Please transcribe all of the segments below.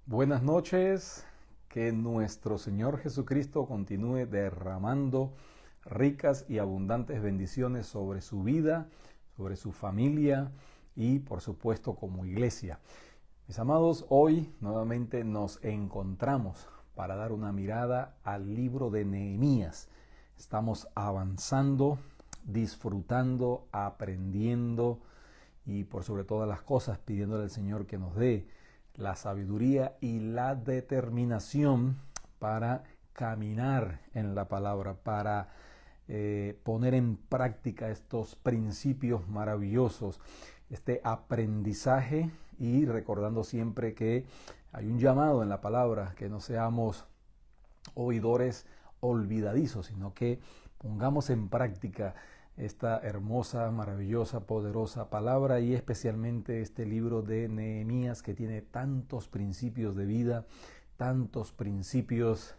Buenas noches, que nuestro Señor Jesucristo continúe derramando ricas y abundantes bendiciones sobre su vida, sobre su familia y por supuesto como iglesia. Mis amados, hoy nuevamente nos encontramos para dar una mirada al libro de Nehemías. Estamos avanzando, disfrutando, aprendiendo y por sobre todas las cosas pidiéndole al Señor que nos dé la sabiduría y la determinación para caminar en la palabra, para poner en práctica estos principios maravillosos, este aprendizaje y recordando siempre que hay un llamado en la palabra, que no seamos oidores olvidadizos, sino que pongamos en práctica esta hermosa, maravillosa, poderosa palabra y especialmente este libro de Nehemías que tiene tantos principios de vida, tantos principios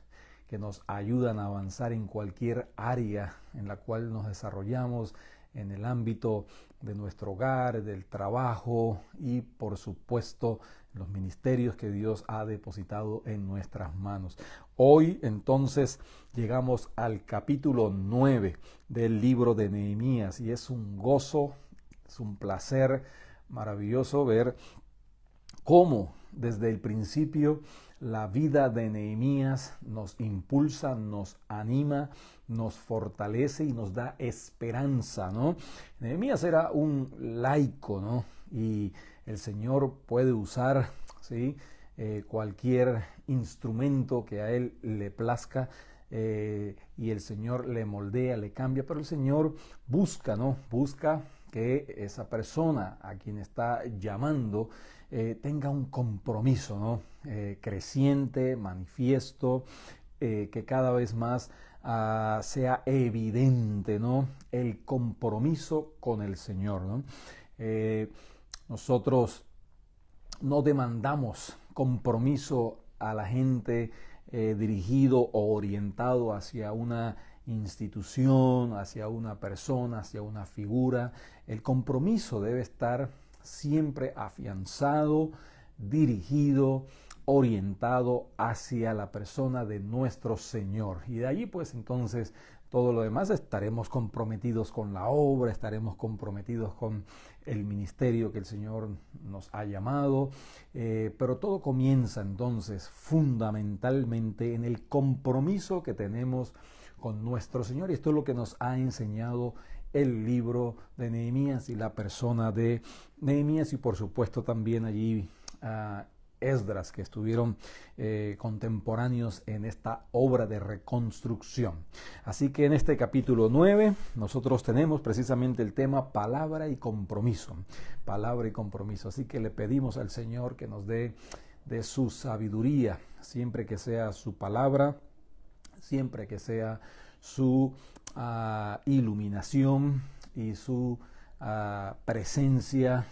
que nos ayudan a avanzar en cualquier área en la cual nos desarrollamos, en el ámbito de nuestro hogar, del trabajo y por supuesto los ministerios que Dios ha depositado en nuestras manos. Hoy entonces llegamos al capítulo 9 del libro de Nehemías y es un gozo, es un placer maravilloso ver cómo desde el principio la vida de Nehemías nos impulsa, nos anima, nos fortalece y nos da esperanza, ¿no? Nehemías era un laico, ¿no? Y el Señor puede usar, ¿sí? Cualquier instrumento que a él le plazca, y el Señor le moldea, le cambia, pero el Señor busca, ¿no? Busca que esa persona a quien está llamando tenga un compromiso, ¿no? Creciente, manifiesto, que cada vez más sea evidente, ¿no? El compromiso con el Señor, ¿no? Nosotros no demandamos compromiso a la gente dirigido o orientado hacia una institución, hacia una persona, hacia una figura. El compromiso debe estar siempre afianzado, dirigido, orientado hacia la persona de nuestro Señor. Y de allí pues entonces todo lo demás estaremos comprometidos con la obra, estaremos comprometidos con el ministerio que el Señor nos ha llamado, pero todo comienza entonces fundamentalmente en el compromiso que tenemos con nuestro Señor, y esto es lo que nos ha enseñado el libro de Nehemías y la persona de Nehemías, y por supuesto también allí Esdras, que estuvieron contemporáneos en esta obra de reconstrucción. Así que en este capítulo 9 nosotros tenemos precisamente el tema palabra y compromiso. Palabra y compromiso. Así que le pedimos al Señor que nos dé de su sabiduría, siempre que sea su palabra, siempre que sea su iluminación y su presencia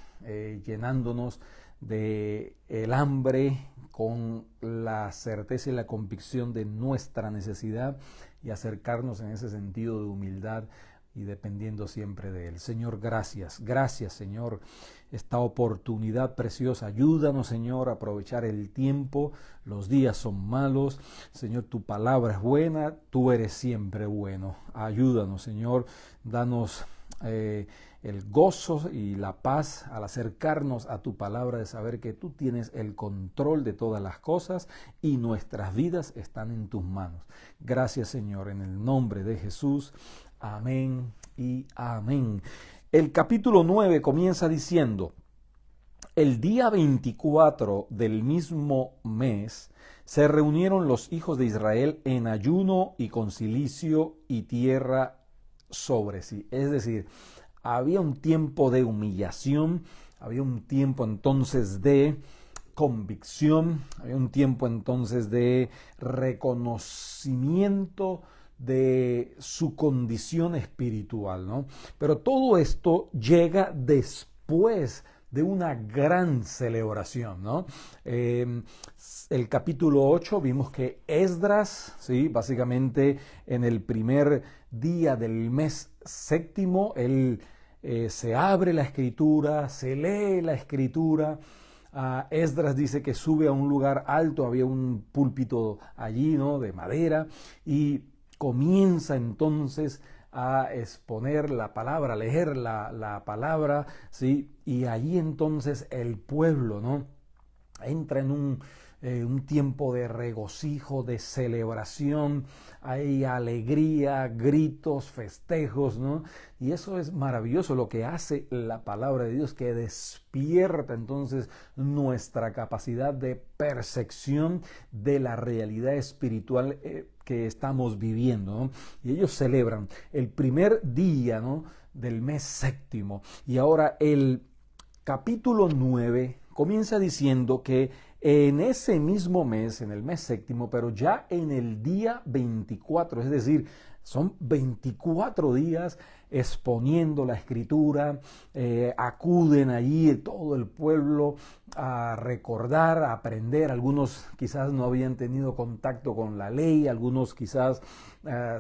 llenándonos de el hambre con la certeza y la convicción de nuestra necesidad y acercarnos en ese sentido de humildad y dependiendo siempre de Él. Señor, gracias, gracias Señor, esta oportunidad preciosa. Ayúdanos Señor a aprovechar el tiempo, los días son malos. Señor, tu palabra es buena, tú eres siempre bueno. Ayúdanos Señor, danos el gozo y la paz al acercarnos a tu palabra, de saber que tú tienes el control de todas las cosas y nuestras vidas están en tus manos. Gracias Señor, en el nombre de Jesús. Amén y amén. El capítulo 9 comienza diciendo: el día 24 del mismo mes se reunieron los hijos de Israel en ayuno y con cilicio y tierra sobre sí. Es decir, había un tiempo de humillación, había un tiempo entonces de convicción, había un tiempo entonces de reconocimiento de su condición espiritual, ¿no? Pero todo esto llega después de una gran celebración, ¿no? El capítulo 8 vimos que Esdras, ¿sí? Básicamente en el primer día del mes séptimo, él se abre la escritura, se lee la escritura, Esdras dice que sube a un lugar alto, había un púlpito allí, ¿no? De madera, y comienza entonces a exponer la palabra, a leer la palabra, ¿sí? Y allí entonces el pueblo, ¿no? Entra en un tiempo de regocijo, de celebración, hay alegría, gritos, festejos, ¿no? Y eso es maravilloso lo que hace la palabra de Dios, que despierta entonces nuestra capacidad de percepción de la realidad espiritual que estamos viviendo, ¿no? Y ellos celebran el primer día, ¿no? Del mes séptimo. Y ahora el capítulo 9 comienza diciendo que en ese mismo mes, en el mes séptimo, pero ya en el día 24, es decir, son 24 días exponiendo la escritura, acuden allí todo el pueblo a recordar, a aprender. Algunos quizás no habían tenido contacto con la ley, algunos quizás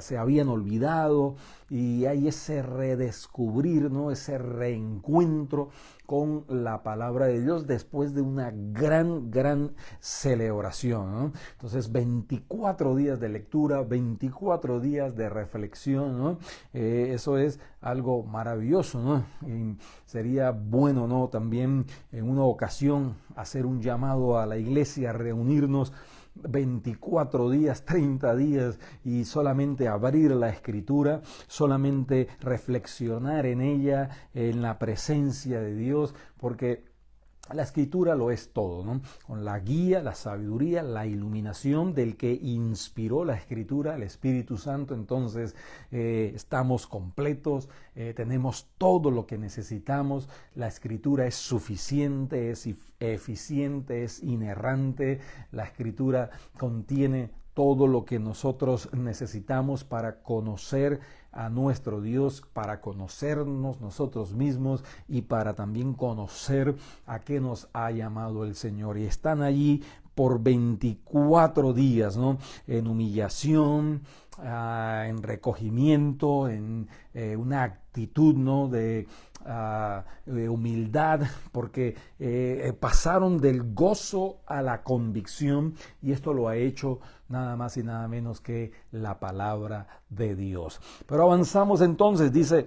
se habían olvidado, y hay ese redescubrir, ¿no? Ese reencuentro con la palabra de Dios después de una gran celebración, ¿no? Entonces 24 días de lectura, 24 días de reflexión, ¿no? Eso es algo maravilloso, ¿no? Y sería bueno, ¿no? También en una ocasión hacer un llamado a la iglesia a reunirnos 24 días, 30 días y solamente abrir la escritura, solamente reflexionar en ella, en la presencia de Dios, porque la escritura lo es todo, ¿no? Con la guía, la sabiduría, la iluminación del que inspiró la escritura, el Espíritu Santo, entonces estamos completos, tenemos todo lo que necesitamos. La escritura es suficiente, es eficiente, es inerrante. La escritura contiene todo lo que nosotros necesitamos para conocer a nuestro Dios, para conocernos nosotros mismos y para también conocer a qué nos ha llamado el Señor. Y están allí por 24 días, ¿no? En humillación, en recogimiento, en una actitud, ¿no? de humildad, porque pasaron del gozo a la convicción, y esto lo ha hecho nada más y nada menos que la palabra de Dios. Pero avanzamos entonces, dice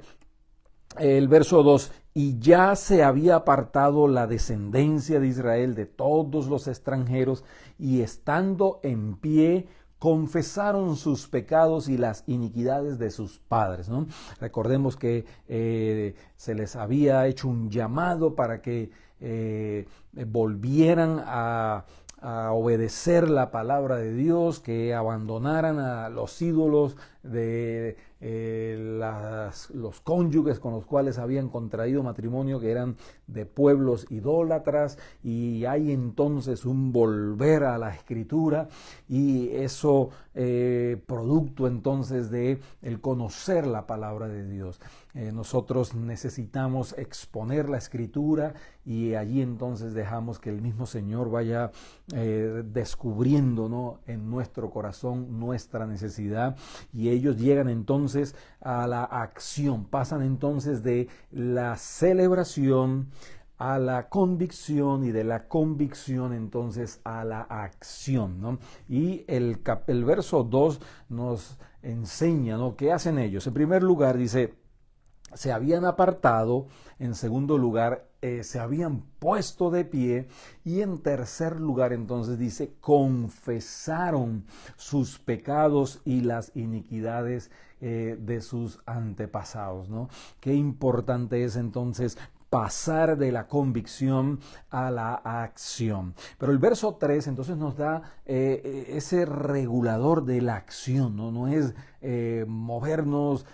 el verso 2, y ya se había apartado la descendencia de Israel de todos los extranjeros, y estando en pie, confesaron sus pecados y las iniquidades de sus padres, ¿no? Recordemos que se les había hecho un llamado para que volvieran a obedecer la palabra de Dios, que abandonaran a los ídolos de los cónyuges con los cuales habían contraído matrimonio, que eran de pueblos idólatras, y hay entonces un volver a la escritura, y eso producto entonces de el conocer la palabra de Dios. Nosotros necesitamos exponer la escritura, y allí entonces dejamos que el mismo Señor vaya descubriendo, ¿no? En nuestro corazón nuestra necesidad, y ellos llegan entonces a la acción, pasan entonces de la celebración a la convicción, y de la convicción entonces a la acción, ¿no? Y el verso 2 nos enseña, ¿no? ¿Qué hacen ellos? En primer lugar dice, se habían apartado. En segundo lugar, se habían puesto de pie. Y en tercer lugar, entonces dice, confesaron sus pecados y las iniquidades de sus antepasados, ¿no? Qué importante es entonces pasar de la convicción a la acción. Pero el verso 3 entonces nos da ese regulador de la acción, ¿no? No es movernos,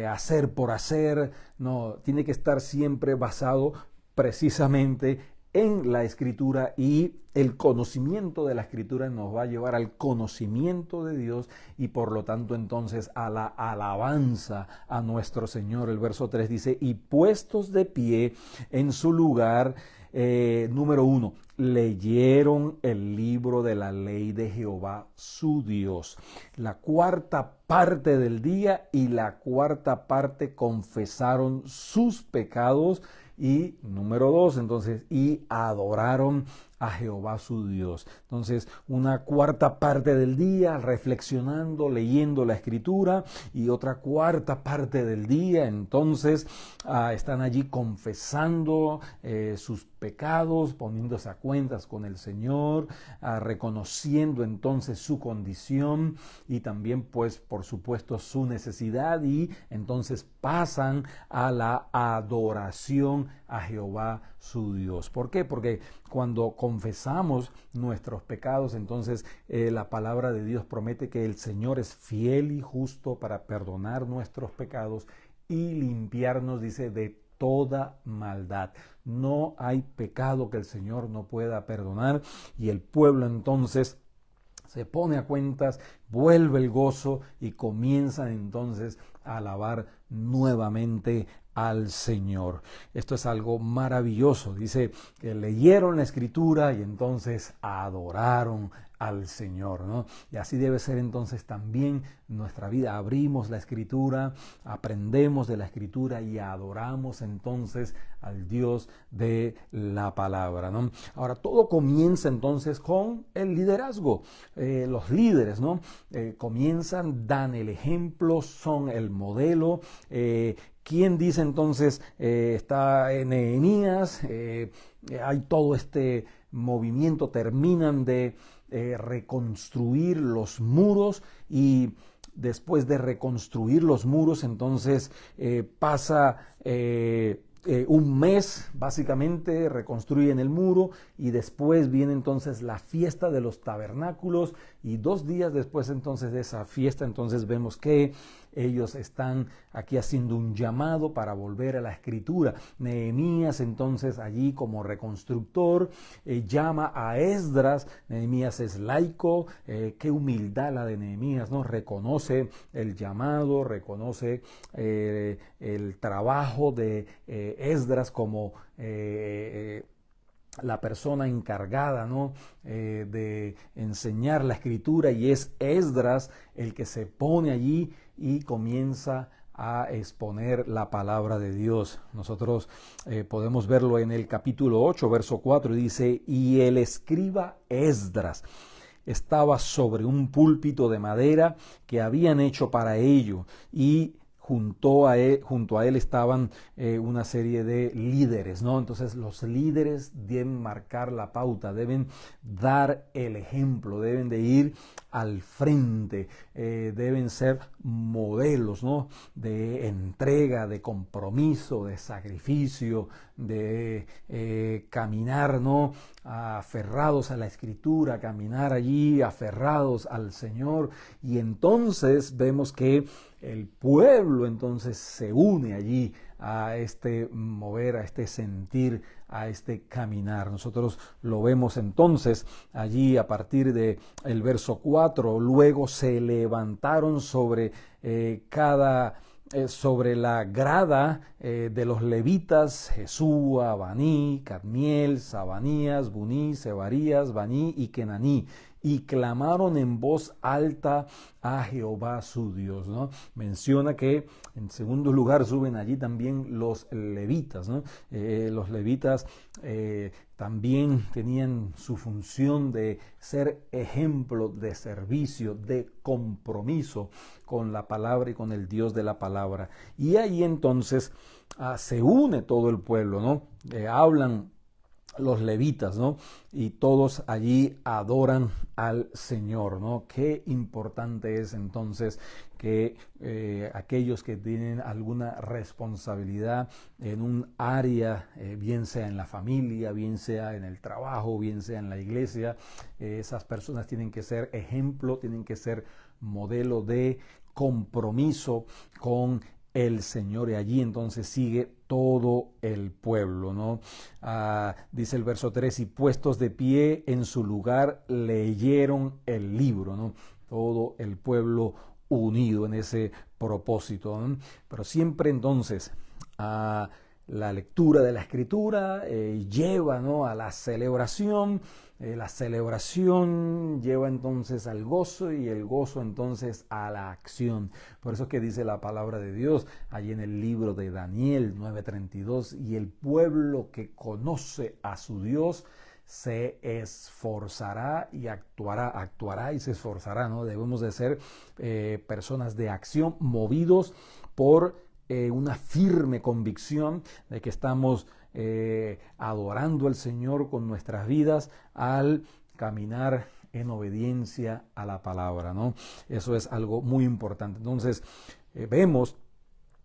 hacer por hacer, no, tiene que estar siempre basado precisamente en la escritura, y el conocimiento de la escritura nos va a llevar al conocimiento de Dios, y por lo tanto entonces a la alabanza a nuestro Señor. El verso 3 dice, y puestos de pie en su lugar, número 1, leyeron el libro de la ley de Jehová su Dios. La cuarta parte del día y la cuarta parte confesaron sus pecados Y número 2, entonces, y adoraron a Jehová su Dios. Entonces, una cuarta parte del día reflexionando, leyendo la Escritura, y otra cuarta parte del día, entonces, están allí confesando sus pecados, poniéndose a cuentas con el Señor, reconociendo entonces su condición y también, pues, por supuesto, su necesidad, y entonces pasan a la adoración a Jehová su Dios. ¿Por qué? Porque cuando confesamos nuestros pecados, entonces la palabra de Dios promete que el Señor es fiel y justo para perdonar nuestros pecados y limpiarnos, dice, de toda maldad. No hay pecado que el Señor no pueda perdonar, y el pueblo entonces se pone a cuentas, vuelve el gozo y comienzan entonces a alabar nuevamente al Señor. Esto es algo maravilloso. Dice que leyeron la Escritura y entonces adoraron al Señor, ¿no? Y así debe ser entonces también nuestra vida. Abrimos la Escritura, aprendemos de la Escritura y adoramos entonces al Dios de la palabra, ¿no? Ahora, todo comienza entonces con el liderazgo. Los líderes, ¿no? Comienzan, dan el ejemplo, son el modelo. ¿Quién dice entonces? Está en Nehemías, hay todo este movimiento, terminan de reconstruir los muros, y después de reconstruir los muros, entonces pasa un mes, básicamente, reconstruyen el muro, y después viene entonces la fiesta de los tabernáculos, y 2 días después entonces de esa fiesta, entonces vemos que ellos están aquí haciendo un llamado para volver a la Escritura. Nehemías entonces allí como reconstructor llama a Esdras. Nehemías es laico, qué humildad la de Nehemías, ¿no? Reconoce el llamado, reconoce el trabajo de Esdras como la persona encargada, ¿no? De enseñar la Escritura, y es Esdras el que se pone allí y comienza a exponer la palabra de Dios. Nosotros podemos verlo en el capítulo 8, verso 4, y dice: y el escriba Esdras estaba sobre un púlpito de madera que habían hecho para ello, y junto a él estaban una serie de líderes, ¿no? Entonces los líderes deben marcar la pauta, deben dar el ejemplo, deben de ir al frente, deben ser modelos, ¿no? De entrega, de compromiso, de sacrificio, de caminar, ¿no? Aferrados a la Escritura, caminar allí aferrados al Señor. Y entonces vemos que el pueblo entonces se une allí a este mover, a este sentir, a este caminar. Nosotros lo vemos entonces allí a partir de el verso 4. Luego se levantaron sobre sobre la grada de los levitas, Jesúa, Baní, Cadmiel, Sabanías, Buní, Sebarías, Baní y Kenaní, y clamaron en voz alta a Jehová su Dios, ¿no? Menciona que en segundo lugar suben allí también los levitas, ¿no? Los levitas también tenían su función de ser ejemplo de servicio, de compromiso con la palabra y con el Dios de la palabra. Y ahí entonces se une todo el pueblo, ¿no? Hablan los levitas, ¿no? Y todos allí adoran al Señor, ¿no? Qué importante es entonces que aquellos que tienen alguna responsabilidad en un área, bien sea en la familia, bien sea en el trabajo, bien sea en la iglesia, esas personas tienen que ser ejemplo, tienen que ser modelo de compromiso con el Señor, y allí entonces sigue todo el pueblo, ¿no? Dice el verso 3, y puestos de pie en su lugar leyeron el libro, ¿no? Todo el pueblo unido en ese propósito, ¿no? Pero siempre entonces la lectura de la Escritura lleva, ¿no? A la celebración, La celebración lleva entonces al gozo y el gozo entonces a la acción. Por eso es que dice la palabra de Dios allí en el libro de Daniel 9:32, y el pueblo que conoce a su Dios se esforzará y actuará y se esforzará, ¿no? Debemos de ser personas de acción, movidos por una firme convicción de que estamos adorando al Señor con nuestras vidas al caminar en obediencia a la palabra, ¿no? Eso es algo muy importante. Entonces, vemos,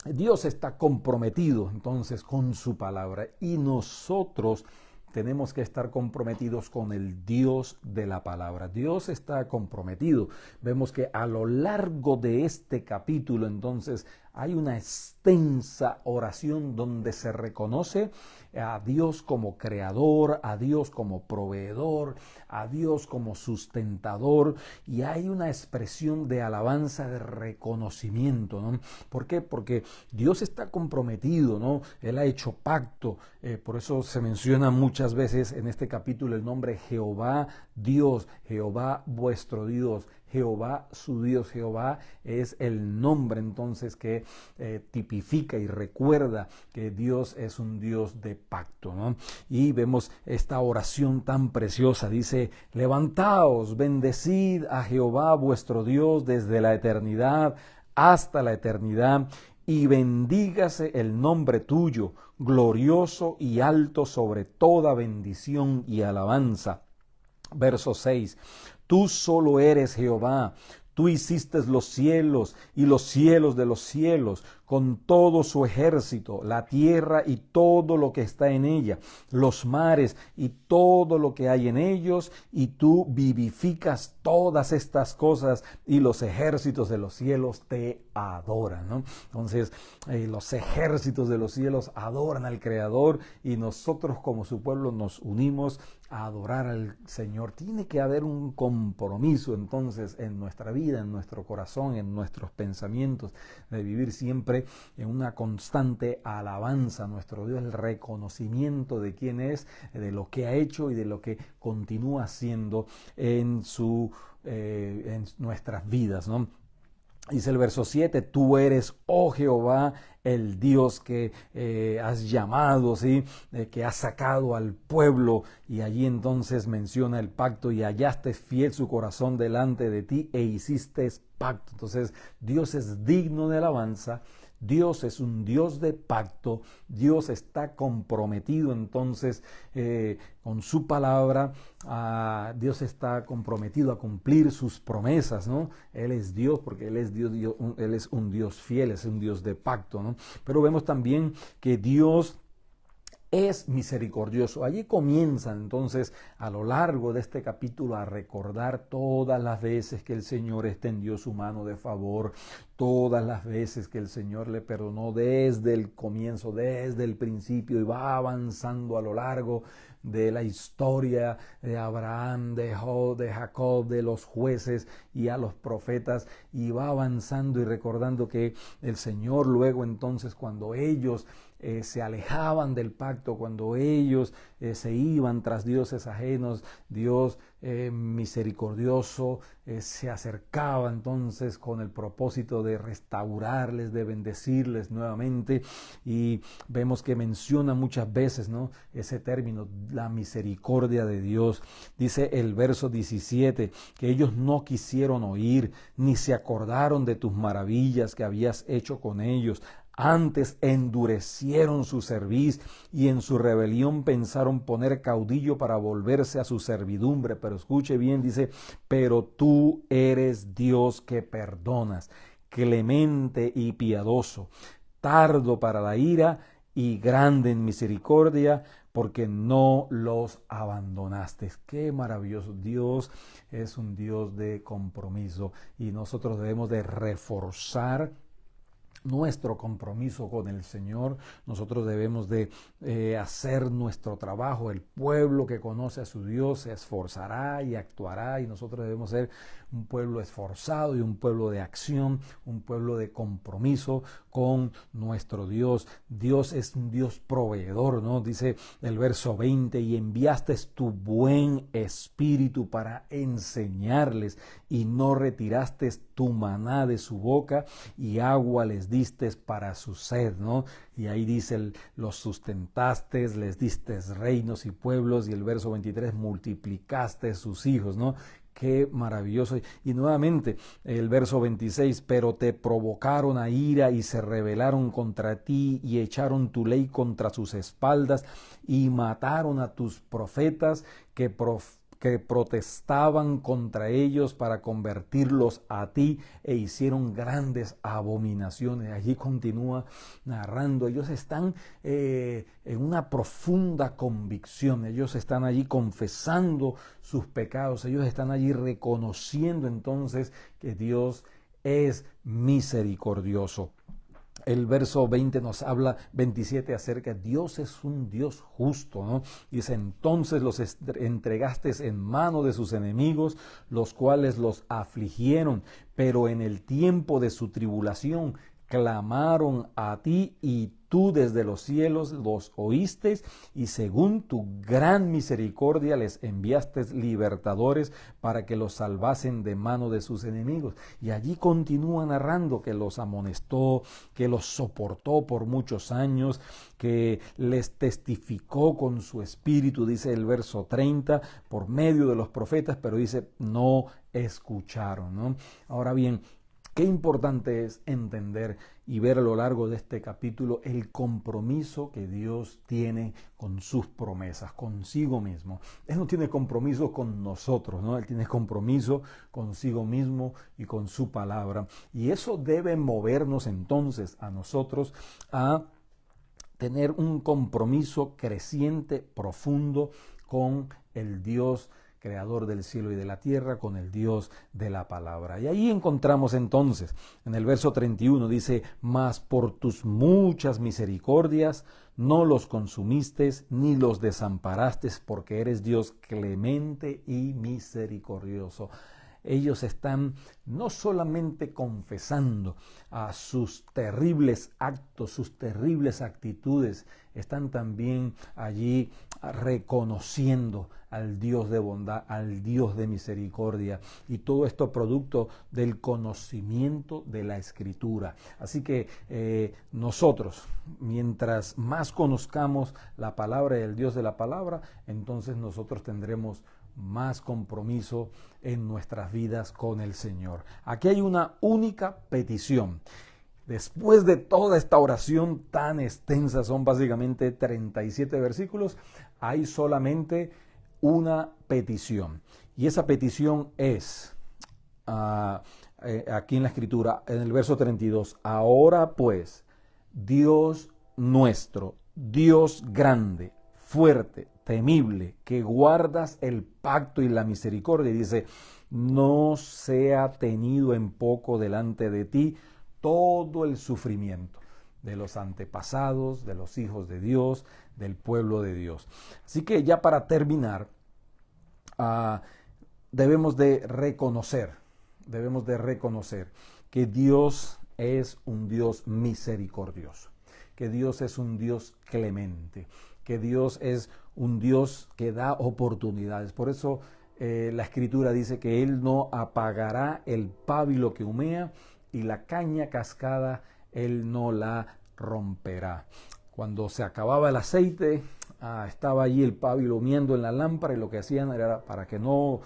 Dios está comprometido entonces con su palabra, y nosotros tenemos que estar comprometidos con el Dios de la palabra. Dios está comprometido. Vemos que a lo largo de este capítulo entonces hay una extensa oración donde se reconoce a Dios como creador, a Dios como proveedor, a Dios como sustentador, y hay una expresión de alabanza, de reconocimiento, ¿no? ¿Por qué? Porque Dios está comprometido, ¿no? Él ha hecho pacto, por eso se menciona muchas veces en este capítulo el nombre Jehová Dios, Jehová vuestro Dios, Jehová su Dios. Jehová es el nombre entonces que tipifica y recuerda que Dios es un Dios de pacto, ¿no? Y vemos esta oración tan preciosa, dice: levantaos, bendecid a Jehová vuestro Dios desde la eternidad hasta la eternidad, y bendígase el nombre tuyo, glorioso y alto sobre toda bendición y alabanza. Verso 6. Tú solo eres Jehová. Tú hiciste los cielos y los cielos de los cielos, con todo su ejército, la tierra y todo lo que está en ella, los mares y todo lo que hay en ellos, y tú vivificas todas estas cosas, y los ejércitos de los cielos te adoran, ¿no? Entonces, los ejércitos de los cielos adoran al Creador, y nosotros como su pueblo nos unimos a adorar al Señor. Tiene que haber un compromiso entonces en nuestra vida, en nuestro corazón, en nuestros pensamientos, de vivir siempre en una constante alabanza a nuestro Dios, el reconocimiento de quién es, de lo que ha hecho y de lo que continúa haciendo en nuestras vidas, ¿no? Dice el verso 7, tú eres, oh Jehová, el Dios que has llamado, ¿sí? Que has sacado al pueblo, y allí entonces menciona el pacto: y hallaste fiel su corazón delante de ti e hiciste pacto. Entonces, Dios es digno de alabanza. Dios es un Dios de pacto. Dios está comprometido entonces con su palabra. Dios está comprometido a cumplir sus promesas, ¿no? Él es Dios porque Él es Dios, Él es un Dios fiel, es un Dios de pacto, ¿no? Pero vemos también que Dios es misericordioso. Allí comienzan entonces a lo largo de este capítulo a recordar todas las veces que el Señor extendió su mano de favor, todas las veces que el Señor le perdonó desde el comienzo, desde el principio, y va avanzando a lo largo de la historia de Abraham, de Job, de Jacob, de los jueces y a los profetas, y va avanzando y recordando que el Señor luego entonces, cuando ellos se alejaban del pacto, cuando ellos se iban tras dioses ajenos, Dios misericordioso se acercaba entonces con el propósito de restaurarles, de bendecirles nuevamente. Y vemos que menciona muchas veces, ¿no?, ese término, la misericordia de Dios. Dice el verso 17 que ellos no quisieron oír, ni se acordaron de tus maravillas que habías hecho con ellos. Antes endurecieron su cerviz, y en su rebelión pensaron poner caudillo para volverse a su servidumbre. Pero escuche bien, dice: pero tú eres Dios que perdonas, clemente y piadoso, tardo para la ira y grande en misericordia, porque no los abandonaste. Qué maravilloso. Dios es un Dios de compromiso, y nosotros debemos de reforzar nuestro compromiso con el Señor. Nosotros debemos de hacer nuestro trabajo. El pueblo que conoce a su Dios se esforzará y actuará, y nosotros debemos ser un pueblo esforzado y un pueblo de acción, un pueblo de compromiso con nuestro Dios. Dios es un Dios proveedor, ¿no? Dice el verso 20, y enviaste tu buen espíritu para enseñarles, y no retiraste tu maná de su boca, y agua les diste para su sed, ¿no? Y ahí dice, los sustentaste, les diste reinos y pueblos, y el verso 23, multiplicaste sus hijos, ¿no? Qué maravilloso. Y nuevamente el verso 26, pero te provocaron a ira y se rebelaron contra ti y echaron tu ley contra sus espaldas y mataron a tus profetas que protestaban contra ellos para convertirlos a ti, e hicieron grandes abominaciones. Allí continúa narrando. Ellos están en una profunda convicción. Ellos están allí confesando sus pecados. Ellos están allí reconociendo entonces que Dios es misericordioso. El verso 20 nos habla, 27, acerca de Dios es un Dios justo, ¿no? Dice, entonces los entregaste en mano de sus enemigos, los cuales los afligieron, pero en el tiempo de su tribulación clamaron a ti, y tú desde los cielos los oíste, y según tu gran misericordia les enviaste libertadores para que los salvasen de mano de sus enemigos. Y allí continúa narrando que los amonestó, que los soportó por muchos años, que les testificó con su espíritu, dice el verso 30, por medio de los profetas, pero dice, no escucharon, ¿no? Ahora bien, qué importante es entender y ver a lo largo de este capítulo el compromiso que Dios tiene con sus promesas, consigo mismo. Él no tiene compromiso con nosotros, ¿no? Él tiene compromiso consigo mismo y con su palabra. Y eso debe movernos entonces a nosotros a tener un compromiso creciente, profundo con el Dios creador del cielo y de la tierra, con el Dios de la palabra. Y ahí encontramos entonces, en el verso 31 dice, mas por tus muchas misericordias no los consumiste ni los desamparaste, porque eres Dios clemente y misericordioso. Ellos están no solamente confesando a sus terribles actos, sus terribles actitudes, están también allí reconociendo al Dios de bondad, al Dios de misericordia, y todo esto producto del conocimiento de la Escritura. Así que nosotros, mientras más conozcamos la palabra y el Dios de la palabra, entonces nosotros tendremos más compromiso en nuestras vidas con el Señor. Aquí hay una única petición. Después de toda esta oración tan extensa, son básicamente 37 versículos, hay solamente una petición. Y esa petición es, aquí en la Escritura, en el verso 32, ahora pues, Dios nuestro, Dios grande, fuerte, temible, que guardas el pacto y la misericordia, y dice, no sea tenido en poco delante de ti todo el sufrimiento de los antepasados, de los hijos de Dios, del pueblo de Dios. Así que ya para terminar, debemos de reconocer que Dios es un Dios misericordioso, que Dios es un Dios clemente, que Dios es un Dios que da oportunidades. Por eso la Escritura dice que Él no apagará el pábilo que humea, y la caña cascada Él no la romperá. Cuando se acababa el aceite, estaba allí el pábilo humeando en la lámpara, y lo que hacían era, para que no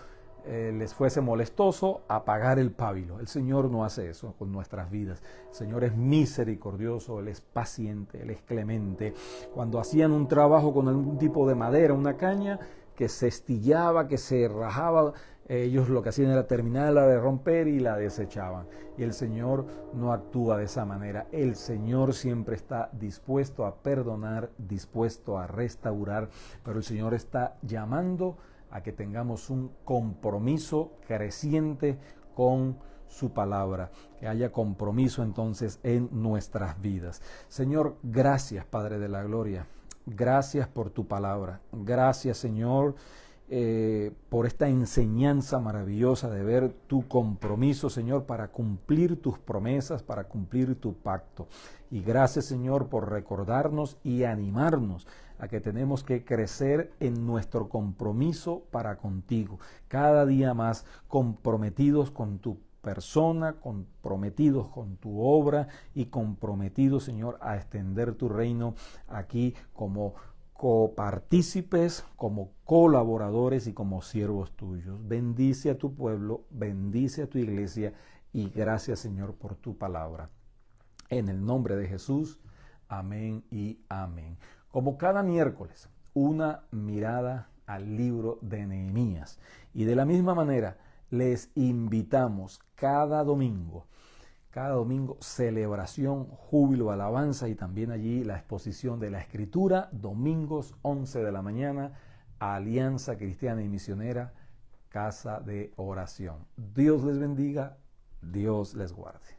les fuese molestoso, apagar el pábilo. El Señor no hace eso con nuestras vidas. El Señor es misericordioso, Él es paciente, Él es clemente. Cuando hacían un trabajo con algún tipo de madera, una caña que se estillaba, que se rajaba, ellos lo que hacían era terminarla de romper y la desechaban. Y el Señor no actúa de esa manera. El Señor siempre está dispuesto a perdonar, dispuesto a restaurar, pero el Señor está llamando a que tengamos un compromiso creciente con su palabra, que haya compromiso entonces en nuestras vidas. Señor, gracias, Padre de la Gloria. Gracias por tu palabra. Gracias, Señor, por esta enseñanza maravillosa de ver tu compromiso, Señor, para cumplir tus promesas, para cumplir tu pacto. Y gracias, Señor, por recordarnos y animarnos a que tenemos que crecer en nuestro compromiso para contigo, cada día más comprometidos con tu persona, comprometidos con tu obra y comprometidos, Señor, a extender tu reino aquí como copartícipes, como colaboradores y como siervos tuyos. Bendice a tu pueblo, bendice a tu iglesia y gracias, Señor, por tu palabra. En el nombre de Jesús, amén y amén. Como cada miércoles, una mirada al libro de Nehemías. Y de la misma manera, les invitamos cada domingo, celebración, júbilo, alabanza y también allí la exposición de la Escritura, domingos 11 de la mañana, Alianza Cristiana y Misionera, Casa de Oración. Dios les bendiga, Dios les guarde.